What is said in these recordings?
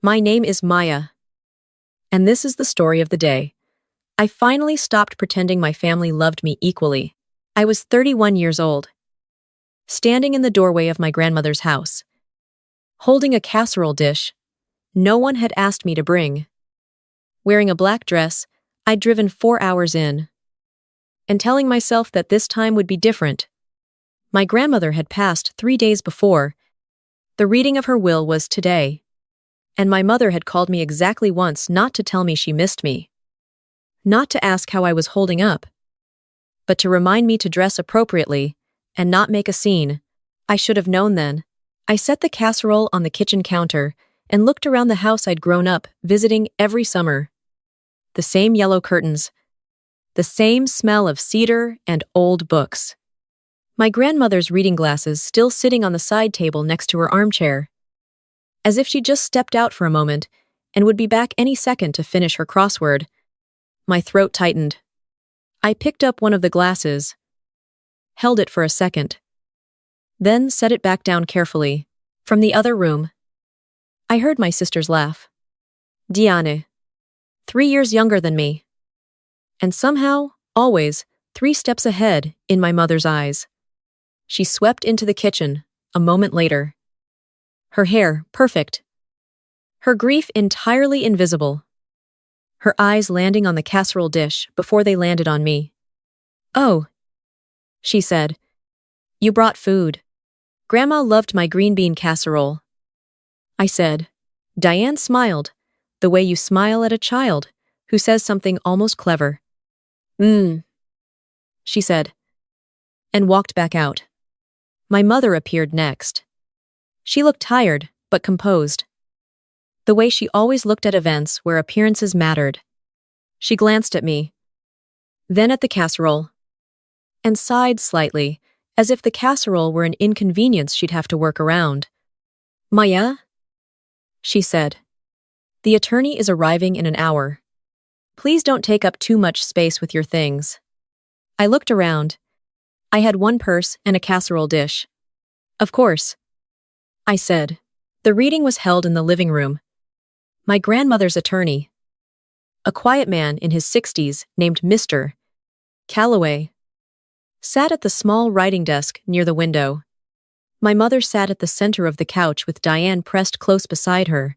My name is Maya, and this is the story of the day. I finally stopped pretending my family loved me equally. I was 31 years old, standing in the doorway of my grandmother's house, holding a casserole dish no one had asked me to bring. Wearing a black dress, I'd driven 4 hours in, and telling myself that this time would be different. My grandmother had passed 3 days before. The reading of her will was today, and my mother had called me exactly once not to tell me she missed me. Not to ask how I was holding up, but to remind me to dress appropriately and not make a scene. I should have known then. I set the casserole on the kitchen counter and looked around the house I'd grown up visiting every summer. The same yellow curtains, the same smell of cedar and old books. My grandmother's reading glasses still sitting on the side table next to her armchair, as if she just stepped out for a moment and would be back any second to finish her crossword. My throat tightened. I picked up one of the glasses, held it for a second, then set it back down carefully. From the other room, I heard my sister's laugh. Diane, 3 years younger than me, and somehow, always, 3 steps ahead in my mother's eyes. She swept into the kitchen a moment later. Her hair perfect, her grief entirely invisible, her eyes landing on the casserole dish before they landed on me. "Oh," she said, "you brought food. Grandma loved my green bean casserole." I said. Diane smiled, the way you smile at a child who says something almost clever. She said, and walked back out. My mother appeared next. She looked tired, but composed. The way she always looked at events where appearances mattered. She glanced at me, then at the casserole, and sighed slightly, as if the casserole were an inconvenience she'd have to work around. "Maya?" she said. "The attorney is arriving in an hour. Please don't take up too much space with your things." I looked around. I had one purse and a casserole dish. "Of course," I said. The reading was held in the living room. My grandmother's attorney, a quiet man in his 60s named Mr. Calloway, sat at the small writing desk near the window. My mother sat at the center of the couch with Diane pressed close beside her.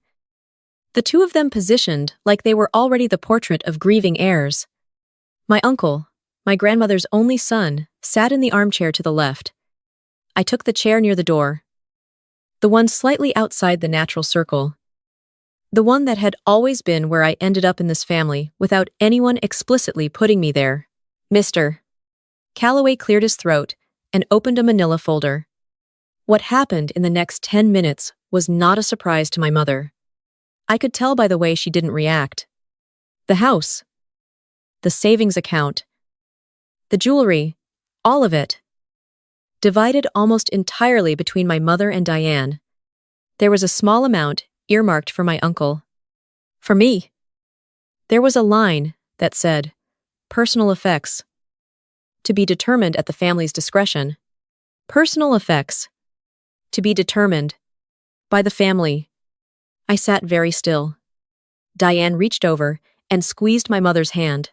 The two of them positioned like they were already the portrait of grieving heirs. My uncle, my grandmother's only son, sat in the armchair to the left. I took the chair near the door, the one slightly outside the natural circle, the one that had always been where I ended up in this family without anyone explicitly putting me there. Mr. Calloway cleared his throat and opened a manila folder. What happened in the next 10 minutes was not a surprise to my mother. I could tell by the way she didn't react. The house, the savings account, the jewelry, all of it, divided almost entirely between my mother and Diane. There was a small amount earmarked for my uncle. For me, there was a line that said, "Personal effects, to be determined at the family's discretion." Personal effects, to be determined by the family. I sat very still. Diane reached over and squeezed my mother's hand.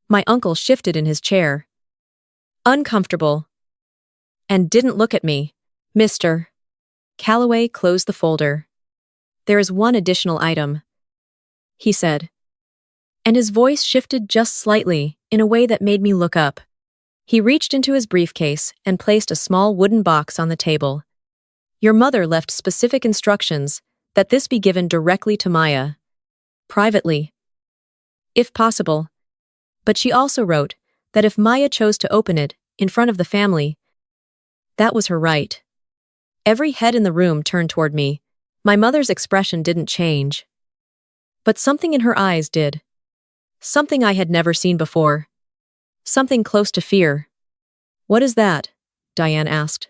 My uncle shifted in his chair, uncomfortable, and didn't look at me. Mr. Calloway closed the folder. "There is one additional item," he said, and his voice shifted just slightly in a way that made me look up. He reached into his briefcase and placed a small wooden box on the table. "Your mother left specific instructions that this be given directly to Maya, privately, if possible. But she also wrote that if Maya chose to open it in front of the family, that was her right." Every head in the room turned toward me. My mother's expression didn't change, but something in her eyes did. Something I had never seen before. Something close to fear. "What is that?" Diane asked.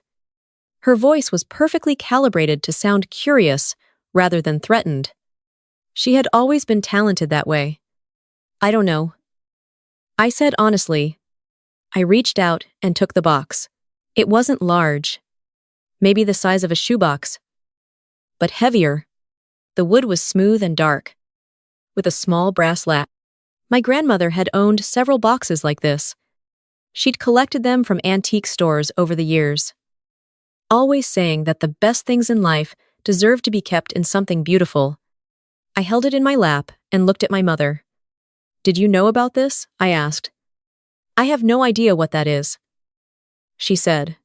Her voice was perfectly calibrated to sound curious rather than threatened. She had always been talented that way. "I don't know," I said honestly. I reached out and took the box. It wasn't large, maybe the size of a shoebox, but heavier, The wood was smooth and dark, with a small brass latch. My grandmother had owned several boxes like this. She'd collected them from antique stores over the years, always saying that the best things in life deserve to be kept in something beautiful. I held it in my lap and looked at my mother. "Did you know about this?" I asked. "I have no idea what that is," she said.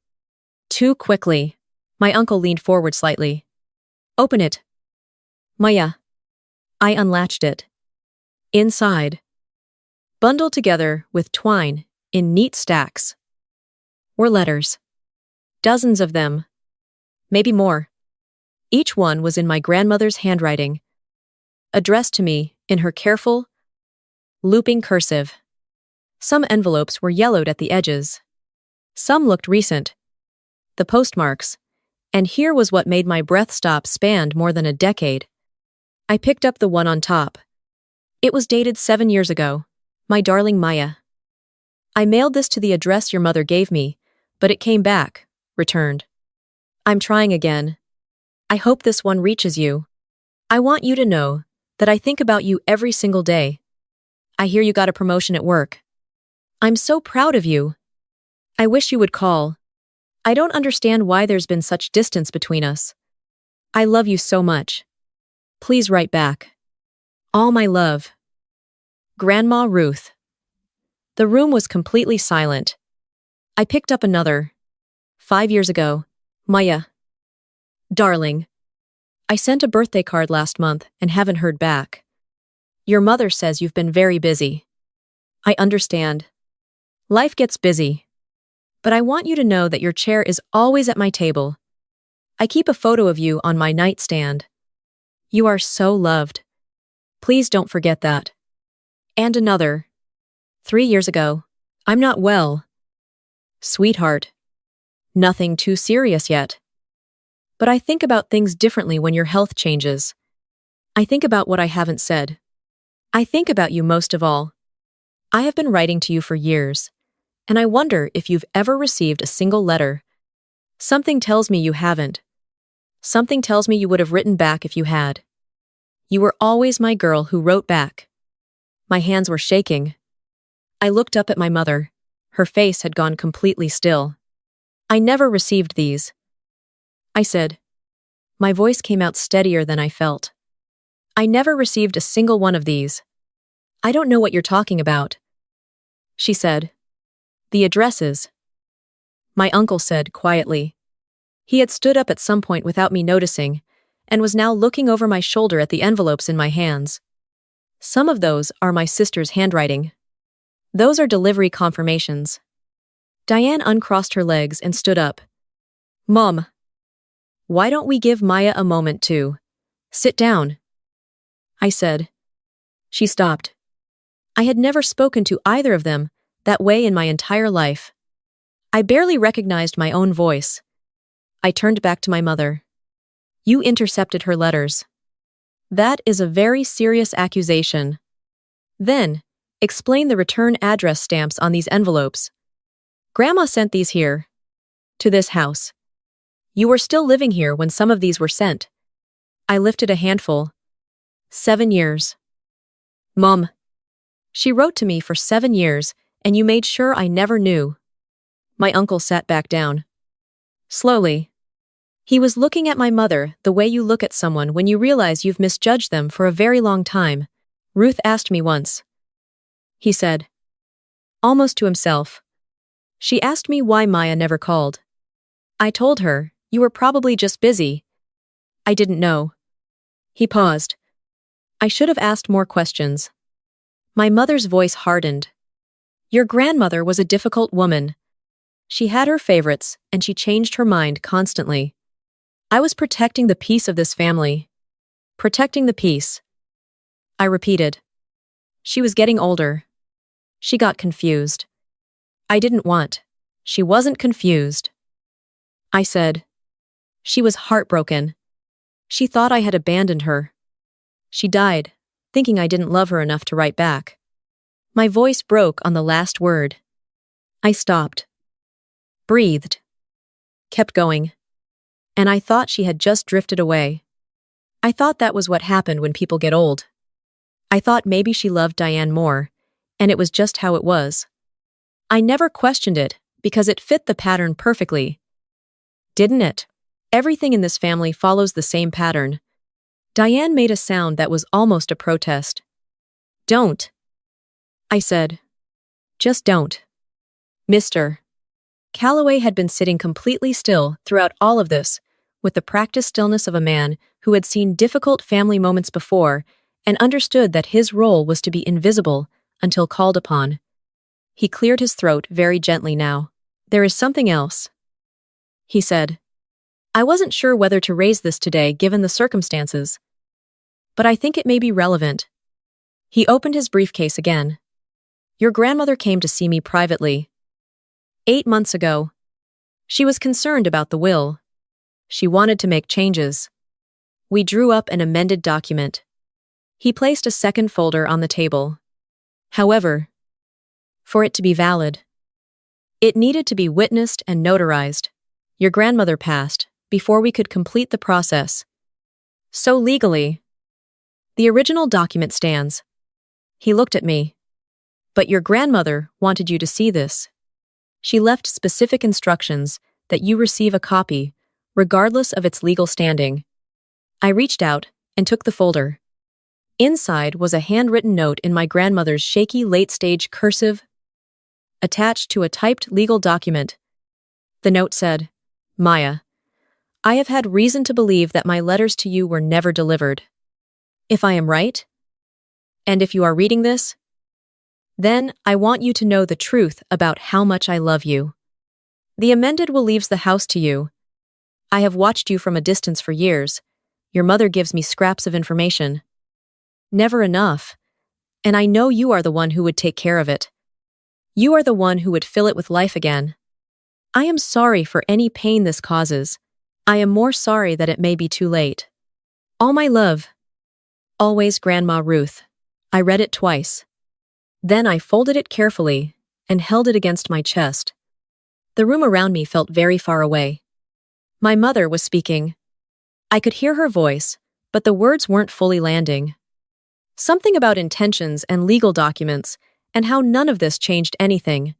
Too quickly. My uncle leaned forward slightly. "Open it." "Maya." I unlatched it. Inside, bundled together with twine in neat stacks, were letters. Dozens of them. Maybe more. Each one was in my grandmother's handwriting, addressed to me in her careful, looping cursive. Some envelopes were yellowed at the edges. Some looked recent. The postmarks. And here was what made my breath stop spanned more than a decade. I picked up the one on top. It was dated 7 years ago. My darling Maya. I mailed this to the address your mother gave me, but it came back, returned. I'm trying again. I hope this one reaches you. I want you to know that I think about you every single day. I hear you got a promotion at work. I'm so proud of you. I wish you would call. I don't understand why there's been such distance between us. I love you so much. Please write back. All my love. Grandma Ruth. The room was completely silent. I picked up another. 5 years ago. Maya. Darling. I sent a birthday card last month and haven't heard back. Your mother says you've been very busy. I understand. Life gets busy. But I want you to know that your chair is always at my table. I keep a photo of you on my nightstand. You are so loved. Please don't forget that. And another. 3 years ago. I'm not well. Sweetheart. Nothing too serious yet. But I think about things differently when your health changes. I think about what I haven't said. I think about you most of all. I have been writing to you for years, and I wonder if you've ever received a single letter. Something tells me you haven't. Something tells me you would have written back if you had. You were always my girl who wrote back. My hands were shaking. I looked up at my mother. Her face had gone completely still. I never received these. I said. My voice came out steadier than I felt. I never received a single one of these. I don't know what you're talking about. She said. The addresses. My uncle said quietly. He had stood up at some point without me noticing, and was now looking over my shoulder at the envelopes in my hands. Some of those are my sister's handwriting. Those are delivery confirmations. Diane uncrossed her legs and stood up. Mom. Why don't we give Maya a moment to sit down? I said. She stopped. I had never spoken to either of them that way in my entire life. I barely recognized my own voice. I turned back to my mother. You intercepted her letters. That is a very serious accusation. Then, explain the return address stamps on these envelopes. Grandma sent these here. To this house. You were still living here when some of these were sent. I lifted a handful. 7 years. Mom. She wrote to me for 7 years, and you made sure I never knew. My uncle sat back down. Slowly. He was looking at my mother the way you look at someone when you realize you've misjudged them for a very long time. Ruth asked me once. He said. Almost to himself. She asked me why Maya never called. I told her, you were probably just busy. I didn't know. He paused. I should have asked more questions. My mother's voice hardened. Your grandmother was a difficult woman. She had her favorites, and she changed her mind constantly. I was protecting the peace of this family. Protecting the peace. I repeated. She was getting older. She got confused. I didn't want. She wasn't confused. I said. She was heartbroken. She thought I had abandoned her. She died, thinking I didn't love her enough to write back. My voice broke on the last word. I stopped. Breathed. Kept going. And I thought she had just drifted away. I thought that was what happened when people get old. I thought maybe she loved Diane more, and it was just how it was. I never questioned it, because it fit the pattern perfectly. Didn't it? Everything in this family follows the same pattern. Diane made a sound that was almost a protest. Don't. I said. Just don't. Mr. Calloway had been sitting completely still throughout all of this, with the practiced stillness of a man who had seen difficult family moments before and understood that his role was to be invisible until called upon. He cleared his throat very gently now. There is something else, he said. I wasn't sure whether to raise this today given the circumstances, but I think it may be relevant. He opened his briefcase again. Your grandmother came to see me privately 8 months ago. She was concerned about the will. She wanted to make changes. We drew up an amended document. He placed a second folder on the table. However, for it to be valid, it needed to be witnessed and notarized. Your grandmother passed before we could complete the process. So legally, the original document stands. He looked at me. But your grandmother wanted you to see this. She left specific instructions that you receive a copy, regardless of its legal standing. I reached out and took the folder. Inside was a handwritten note in my grandmother's shaky late-stage cursive, attached to a typed legal document. The note said, Maya, I have had reason to believe that my letters to you were never delivered. If I am right, and if you are reading this, then I want you to know the truth about how much I love you. The amended will leaves the house to you. I have watched you from a distance for years. Your mother gives me scraps of information. Never enough. And I know you are the one who would take care of it. You are the one who would fill it with life again. I am sorry for any pain this causes. I am more sorry that it may be too late. All my love. Always, Grandma Ruth. I read it twice. Then I folded it carefully and held it against my chest. The room around me felt very far away. My mother was speaking. I could hear her voice, but the words weren't fully landing. Something about intentions and legal documents, and how none of this changed anything.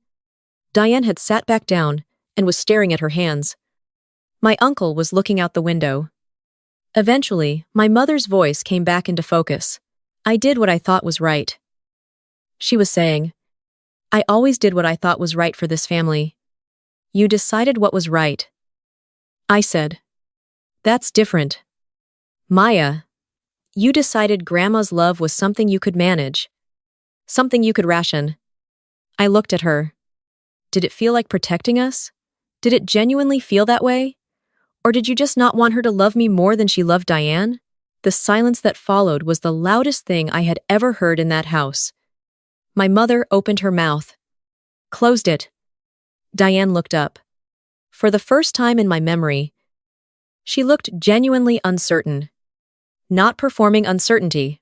Diane had sat back down and was staring at her hands. My uncle was looking out the window. Eventually, my mother's voice came back into focus. I did what I thought was right. She was saying, I always did what I thought was right for this family. You decided what was right. I said, that's different. Maya, you decided Grandma's love was something you could manage. Something you could ration. I looked at her. Did it feel like protecting us? Did it genuinely feel that way? Or did you just not want her to love me more than she loved Diane? The silence that followed was the loudest thing I had ever heard in that house. My mother opened her mouth. Closed it. Diane looked up. For the first time in my memory, she looked genuinely uncertain. Not performing uncertainty.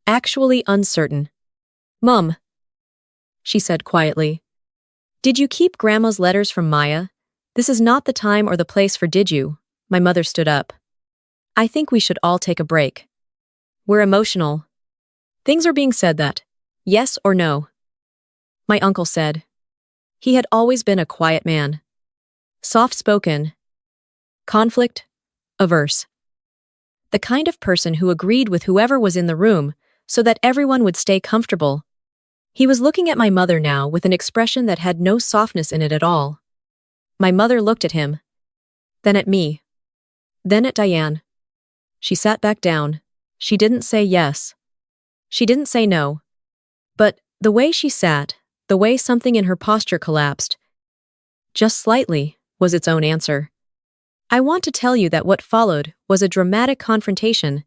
Actually uncertain. Mum, she said quietly. Did you keep Grandma's letters from Maya? This is not the time or the place for did you? My mother stood up. I think we should all take a break. We're emotional. Things are being said that, yes or no. My uncle said. He had always been a quiet man. Soft-spoken. Conflict averse. The kind of person who agreed with whoever was in the room so that everyone would stay comfortable. He was looking at my mother now with an expression that had no softness in it at all. My mother looked at him. Then at me. Then at Diane. She sat back down. She didn't say yes. She didn't say no. But the way she sat, the way something in her posture collapsed, just slightly, was its own answer. I want to tell you that what followed was a dramatic confrontation.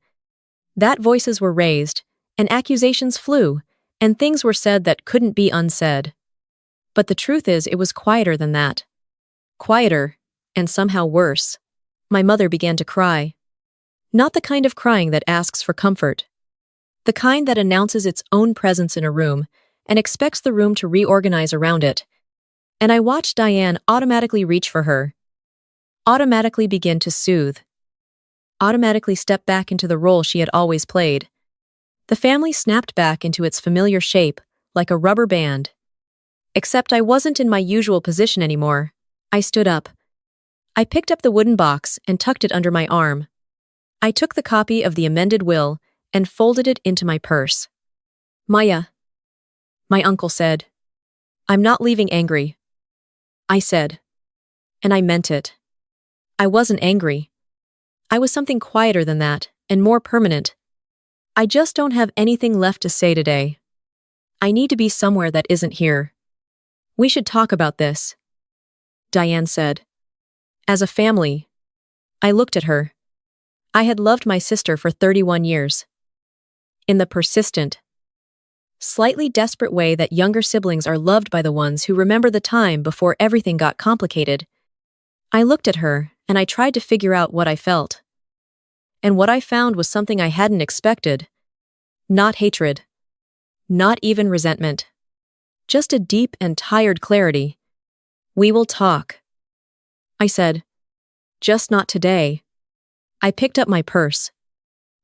That voices were raised, and accusations flew, and things were said that couldn't be unsaid. But the truth is, it was quieter than that. Quieter, and somehow worse. My mother began to cry. Not the kind of crying that asks for comfort. The kind that announces its own presence in a room and expects the room to reorganize around it. And I watched Diane automatically reach for her. Automatically begin to soothe. automatically stepped back into the role she had always played. The family snapped back into its familiar shape, like a rubber band. Except I wasn't in my usual position anymore. I stood up. I picked up the wooden box and tucked it under my arm. I took the copy of the amended will and folded it into my purse. "Maya," my uncle said. "I'm not leaving angry." I said. And I meant it. I wasn't angry. I was something quieter than that, and more permanent. I just don't have anything left to say today. I need to be somewhere that isn't here. "We should talk about this," Diane said. "As a family." I looked at her. I had loved my sister for 31 years. In the persistent, slightly desperate way that younger siblings are loved by the ones who remember the time before everything got complicated. I looked at her, and I tried to figure out what I felt. And what I found was something I hadn't expected. Not hatred. Not even resentment. Just a deep and tired clarity. "We will talk," I said. "Just not today." I picked up my purse.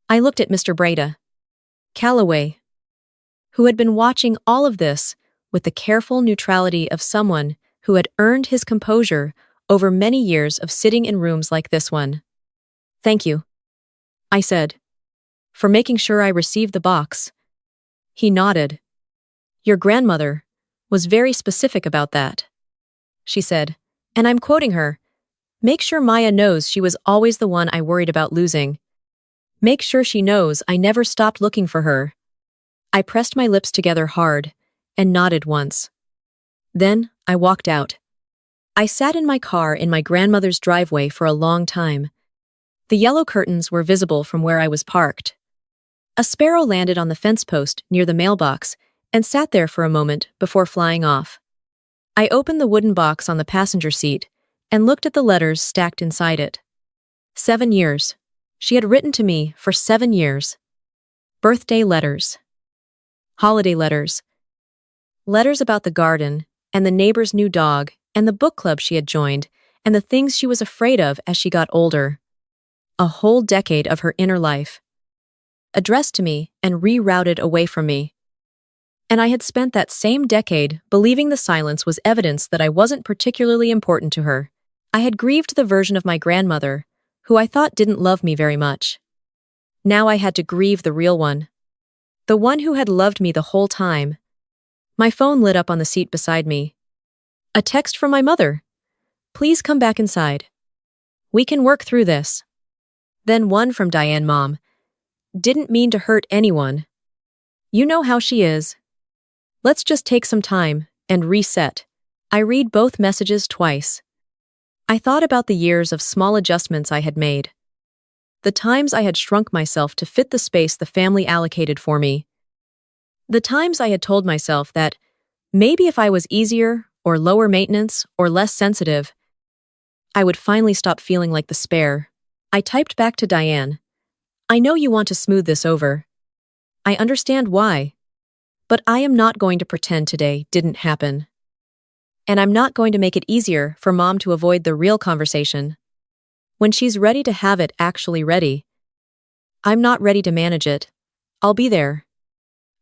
I looked at Mr. Breda Calloway, who had been watching all of this with the careful neutrality of someone who had earned his composure over many years of sitting in rooms like this one. "Thank you," I said, "for making sure I received the box." He nodded. "Your grandmother was very specific about that," she said, and I'm quoting her. "Make sure Maya knows she was always the one I worried about losing. Make sure she knows I never stopped looking for her." I pressed my lips together hard and nodded once. Then I walked out. I sat in my car in my grandmother's driveway for a long time. The yellow curtains were visible from where I was parked. A sparrow landed on the fence post near the mailbox and sat there for a moment before flying off. I opened the wooden box on the passenger seat and looked at the letters stacked inside it. 7 years. She had written to me for 7 years. Birthday letters. Holiday letters. Letters about the garden, and the neighbor's new dog, and the book club she had joined, and the things she was afraid of as she got older. A whole decade of her inner life. Addressed to me and rerouted away from me. And I had spent that same decade believing the silence was evidence that I wasn't particularly important to her. I had grieved the version of my grandmother, who I thought didn't love me very much. Now I had to grieve the real one. The one who had loved me the whole time. My phone lit up on the seat beside me. A text from my mother. "Please come back inside. We can work through this." Then one from Diane, "Mom. Didn't mean to hurt anyone. You know how she is. Let's just take some time and reset." I read both messages twice. I thought about the years of small adjustments I had made. The times I had shrunk myself to fit the space the family allocated for me. The times I had told myself that maybe if I was easier or lower maintenance or less sensitive, I would finally stop feeling like the spare. I typed back to Diane. "I know you want to smooth this over. I understand why. But I am not going to pretend today didn't happen. And I'm not going to make it easier for Mom to avoid the real conversation. When she's ready to have it actually ready. I'm not ready to manage it. I'll be there."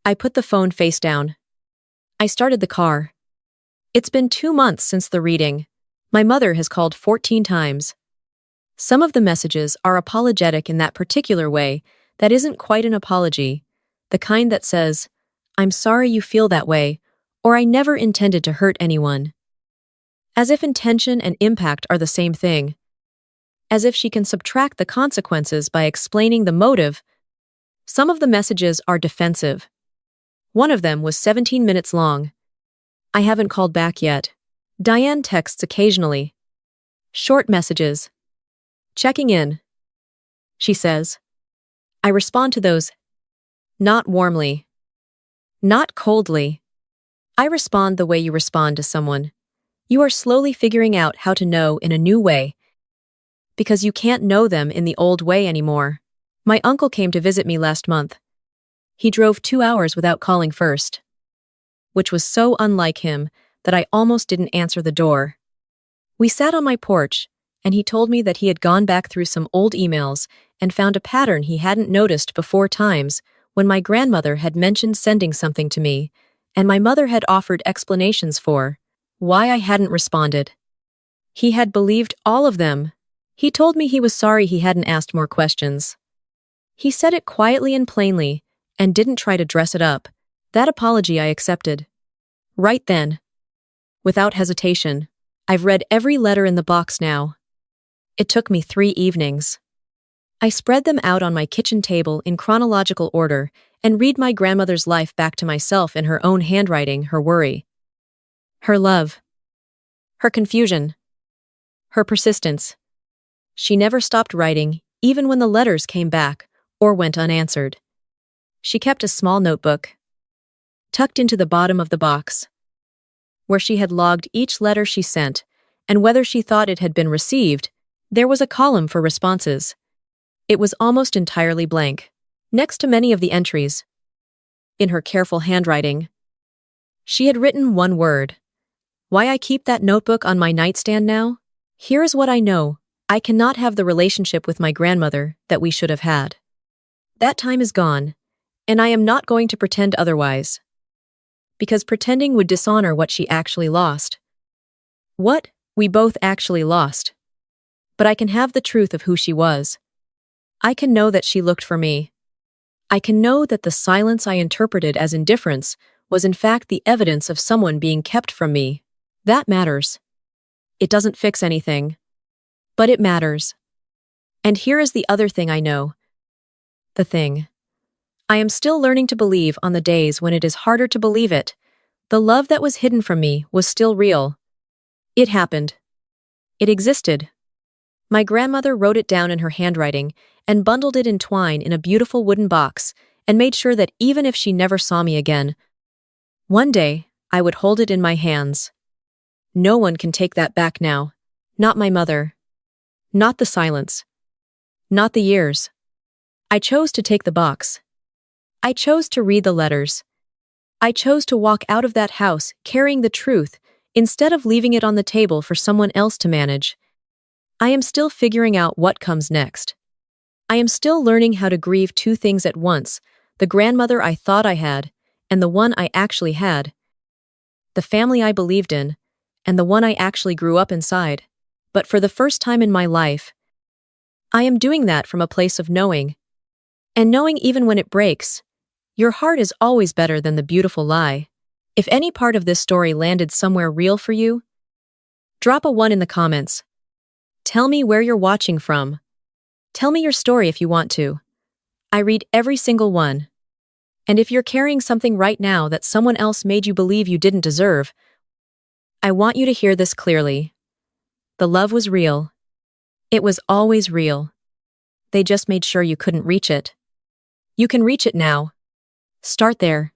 I put the phone face down. I started the car. It's been 2 months since the reading. My mother has called 14 times. Some of the messages are apologetic in that particular way that isn't quite an apology, the kind that says, "I'm sorry you feel that way," or "I never intended to hurt anyone." As if intention and impact are the same thing. As if she can subtract the consequences by explaining the motive. Some of the messages are defensive. One of them was 17 minutes long. I haven't called back yet. Diane texts occasionally. Short messages. "Checking in," she says. I respond to those. Not warmly. Not coldly. I respond the way you respond to someone. You are slowly figuring out how to know in a new way. Because you can't know them in the old way anymore. My uncle came to visit me last month. He drove 2 hours without calling first. Which was so unlike him that I almost didn't answer the door. We sat on my porch, and he told me that he had gone back through some old emails and found a pattern he hadn't noticed before, times when my grandmother had mentioned sending something to me, and my mother had offered explanations for why I hadn't responded. He had believed all of them. He told me he was sorry he hadn't asked more questions. He said it quietly and plainly, and didn't try to dress it up. That apology I accepted. Right then. Without hesitation. I've read every letter in the box now. It took me 3 evenings. I spread them out on my kitchen table in chronological order and read my grandmother's life back to myself in her own handwriting, her worry, her love, her confusion, her persistence. She never stopped writing, even when the letters came back or went unanswered. She kept a small notebook, tucked into the bottom of the box, where she had logged each letter she sent, and whether she thought it had been received. There was a column for responses. It was almost entirely blank, next to many of the entries. In her careful handwriting, she had written one word. Why I keep that notebook on my nightstand now? Here is what I know. I cannot have the relationship with my grandmother that we should have had. That time is gone, and I am not going to pretend otherwise. Because pretending would dishonor what she actually lost. What we both actually lost. But I can have the truth of who she was. I can know that she looked for me. I can know that the silence I interpreted as indifference was in fact the evidence of someone being kept from me. That matters. It doesn't fix anything. But it matters. And here is the other thing I know. The thing I am still learning to believe on the days when it is harder to believe it. The love that was hidden from me was still real. It happened. It existed. My grandmother wrote it down in her handwriting and bundled it in twine in a beautiful wooden box and made sure that even if she never saw me again, one day I would hold it in my hands. No one can take that back now. Not my mother. Not the silence. Not the years. I chose to take the box. I chose to read the letters. I chose to walk out of that house carrying the truth instead of leaving it on the table for someone else to manage. I am still figuring out what comes next. I am still learning how to grieve 2 things at once, the grandmother I thought I had, and the one I actually had. The family I believed in, and the one I actually grew up inside. But for the first time in my life, I am doing that from a place of knowing. And knowing even when it breaks, your heart is always better than the beautiful lie. If any part of this story landed somewhere real for you, drop a 1 in the comments. Tell me where you're watching from. Tell me your story if you want to. I read every single one. And if you're carrying something right now that someone else made you believe you didn't deserve, I want you to hear this clearly. The love was real. It was always real. They just made sure you couldn't reach it. You can reach it now. Start there.